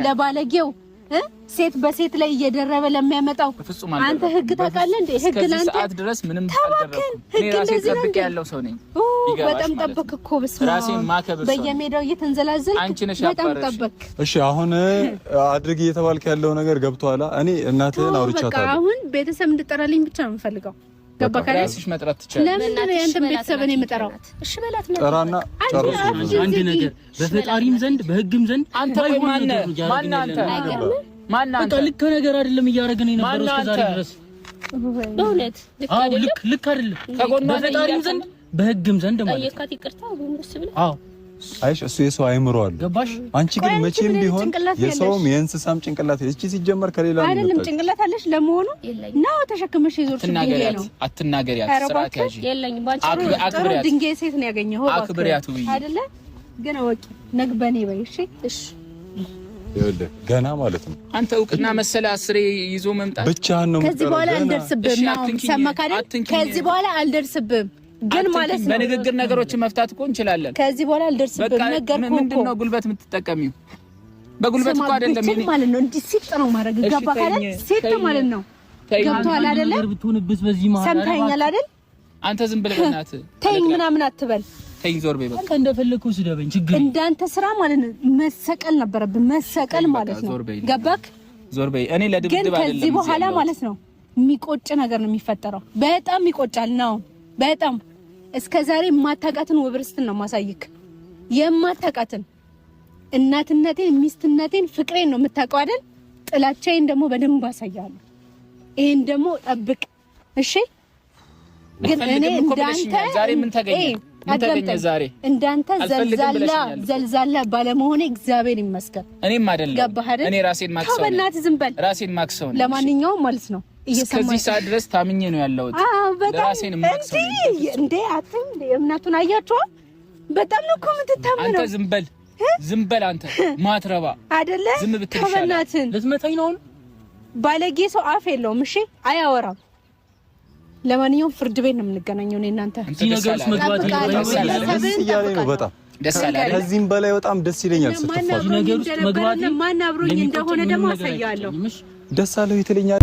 ለባለጌው ሴት በሴት ላይ እየደረበ ለሚያመጣው አንተ ህግ ታውቃለህ እንዴ? ህግ ላንተ ሰዓት ድረስ ምንም አልደረኩም። እኔ ራሴ ጠብቄ ያለው ሰው ነኝ። በጣም ጠበክ እኮ በስማ ራሴን ማከብር በየሜዳው እየተንዘላዘል በጣም ጠበክ። እሺ አሁን አድርግ እየተባልክ ያለው ነገር ገብቷል። እኔ እናትህን አውርቻታለሁ። በቃ አሁን ቤተሰብ እንድጠራልኝ ብቻ ነው የምፈልገው። ገባህ? ራስሽ መጥራት ትችላለሽ። ለምን ነው ያንተ ቤተሰብ እኔ የምጠራው? እሺ በላት ነው ጠራና ጨርሱ። አንድ ነገር በፈጣሪም ዘንድ በህግም ዘንድ አንተ ማን አንተ በቃ ልክ ነገር አይደለም እያደረገን የነበረው እስከዛሬ ድረስ በእውነት ልክ አይደለም። በፈጣሪም ዘንድ በህግም ዘንድ ማለት ጠየቃት ይቅርታ ወንስ ብለ አይሽ እሱ የሰው አይምሮ አለ። ገባሽ? አንቺ ግን መቼም ቢሆን የሰውም የእንስሳም ጭንቅላት እቺ ሲጀመር ከሌላ ነው አይደለም። ጭንቅላት አለሽ ለመሆኑ ነው ተሸክመሽ ይዞር ትንገሪያ ነው። አትናገሪያት፣ ስርዓት ያዢ። የለኝ ባንቺ ድንጋይ ሴት ነው ያገኘው አክብሪያቱ አይደለ? ግን ወቂ ነግበኔ በይ። እሺ ይኸውልህ ገና ማለት ነው አንተ እውቅና መሰለ አስሬ ይዞ መምጣት ብቻህን ነው። ከዚህ በኋላ አልደርስብህም ነው ሰማካደ። ከዚህ በኋላ አልደርስብህም ግን ማለት ነው በንግግር ነገሮችን መፍታት እኮ እንችላለን። ከዚህ በኋላ አልደርስብህም ነገርኩ። ምንድነው ጉልበት የምትጠቀሚው? በጉልበት እኮ አይደለም ይሄ ማለት ነው። እንዲህ ሲጥ ነው ማድረግ ገባ ካለ ሲጥ ማለት ነው። ገብቶሃል አይደለ? ብትሆንብስ በዚህ ማለት ሰምተኸኛል አይደል? አንተ ዝም ብለህ በእናትህ ተይኝ ምናምን አትበል። ተይኝ ዞር በይ በቃ። እንደፈለኩ ስደበኝ ችግር እንዳንተ ስራ ማለት ነው መሰቀል ነበረብን። መሰቀል ማለት ነው ገባክ? ዞር በይ። እኔ ለድብድብ አይደለም ከዚህ በኋላ ማለት ነው የሚቆጭ ነገር ነው የሚፈጠረው። በጣም ይቆጫል ነው በጣም እስከዛሬ የማታውቃትን ውብርስትን ነው ማሳይክ። የማታውቃትን እናትነቴን፣ ሚስትነቴን፣ ፍቅሬን ነው የምታውቀው አይደል? ጥላቻዬን ደግሞ በደንብ አሳያለሁ። ይሄን ደግሞ ጠብቅ እሺ። ግን እኔ እንዳንተ ዛሬ ምን ተገኘ? ምን ተገኘ ዛሬ? እንዳንተ ዘልዛላ ባለመሆኔ እግዚአብሔር ይመስገን። እኔም አይደለም ገባህ አይደል? እኔ ራሴን ማክሰው ነው። በእናትህ ዝም በል። ራሴን ማክሰው ነው። ለማንኛውም ማለት ነው እስከዚህ ሰዓት ድረስ ታምኜ ነው ያለሁት። ራሴን ማክሰው እንዴ አትም እምነቱን አያችሁ። በጣም ነው እኮ የምትታመነው። አንተ ዝም በል አንተ ማትረባ አይደለ? ዝም ብትልሻለህ። ከበናትን ልትመታኝ ነው። ባለጌ ሰው አፍ የለውም። እሺ አያወራም። ለማንኛውም ፍርድ ቤት ነው የምንገናኘው እኔ እናንተ። እዚህ ነገር ውስጥ መግባት ነው በጣም ደስ ይላል። ከዚህም በላይ በጣም ደስ ይለኛል ስትፋቱ። ነገር ውስጥ መግባት ማን አብሮኝ እንደሆነ ደግሞ አሳያለሁ። ደስ አለው ይተለኛል።